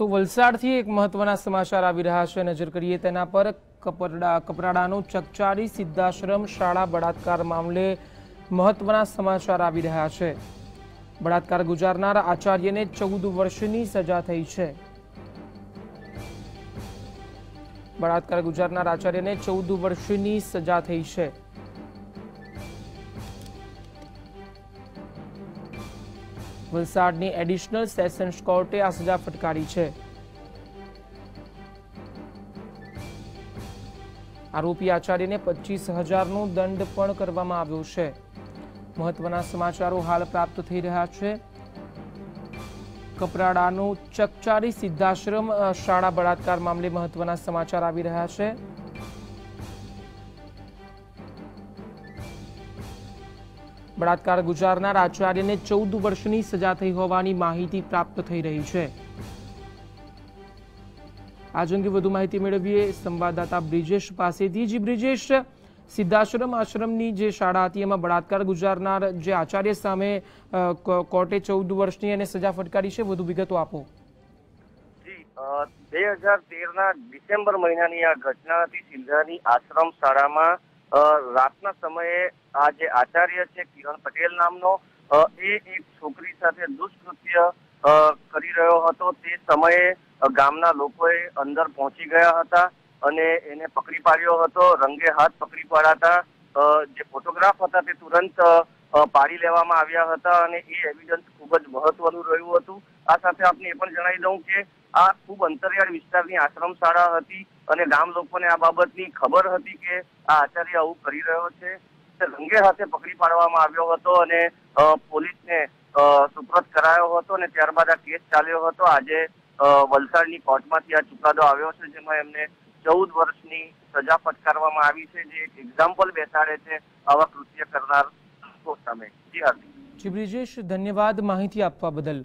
તો વલસાડથી એક મહત્વના સમાચાર આવી રહ્યા છે, નજર કરીએ તેના પર। કપરાડાનો ચકચારી સિદ્ધાશ્રમ શાળા બળાત્કાર મામલે મહત્વના સમાચાર આવી રહ્યા છે। બળાત્કાર ગુજારનાર આચાર્યને 14 વર્ષની સજા થઈ છે। બળાત્કાર ગુજારનાર આચાર્યને 14 વર્ષની સજા થઈ છે। વલસાડની એડિશનલ સેશન્સ કોર્ટે આ સજા ફટકારી છે। આરોપી આચાર્યને 25,000નો દંડ પણ કરવામાં આવ્યો છે। મહત્વના સમાચારો હાલ પ્રાપ્ત થઈ રહ્યા છે। કપરાડાનો ચકચારી સિદ્ધાશ્રમ શાળા બળાત્કાર મામલે મહત્વના સમાચાર આવી રહ્યા છે। બળાત્કાર ગુજારનાર આચાર્યને 14 વર્ષની સજા થઈ હોવાની માહિતી પ્રાપ્ત થઈ રહી છે। આજ અંગે વધુ માહિતી મેળવીએ સંવાદદાતા બ્રિજેશ પાસેથી। જી બ્રિજેશ, સિદ્ધાશ્રમ આશ્રમની જે શાળા હતી એમાં બળાત્કાર ગુજારનાર જે આચાર્ય સામે કોર્ટે 14 વર્ષની એને સજા ફટકારી છે, વધુ વિગતો આપો। જી 2013ના ડિસેમ્બર મહિનાની આ ઘટના હતી। સિંધાની આશ્રમ શાળામાં રાતના સમયે આ જે આચાર્ય છે કિરણ પટેલ નામનો, એ એક છોકરી સાથે દુષ્કૃત્ય કરી રહ્યો હતો। તે સમયે ગામના લોકોએ અંદર પહોંચી ગયા હતા અને એને પકડી પાડ્યો હતો। રંગે હાથ પકડી પાડતા જે ફોટોગ્રાફ હતા તે તુરંત પાડી લેવામાં આવ્યા હતા અને એ એવિડન્સ ખૂબ જ મહત્વનું રહ્યું હતું। આ સાથે આપને એ પણ જણાવી દઉં કે આ ખૂબ અંતરિયાળ વિસ્તારની આશ્રમ શાળા હતી અને ગામ લોકોને આ બાબતની ખબર હતી કે આ આચાર્ય આવું કરી રહ્યો છે। રંગે હાથે પકડી પાડવામાં આવ્યો હતો અને પોલીસને સુપ્રત કરાયો હતો અને ત્યારબાદ આ કેસ ચાલ્યો હતો। આજે વલસાડની કોર્ટમાંથી આ ચુકાદો આવ્યો છે, જેમાં એમને 14 વર્ષની સજા ફટકારવામાં આવી છે, જે એક એક્ઝામ્પલ બેસાડે છે આવા કૃત્ય કરનાર લોકો સામે। જી હા જી બ્રિજેશ, ધન્યવાદ માહિતી આપવા બદલ।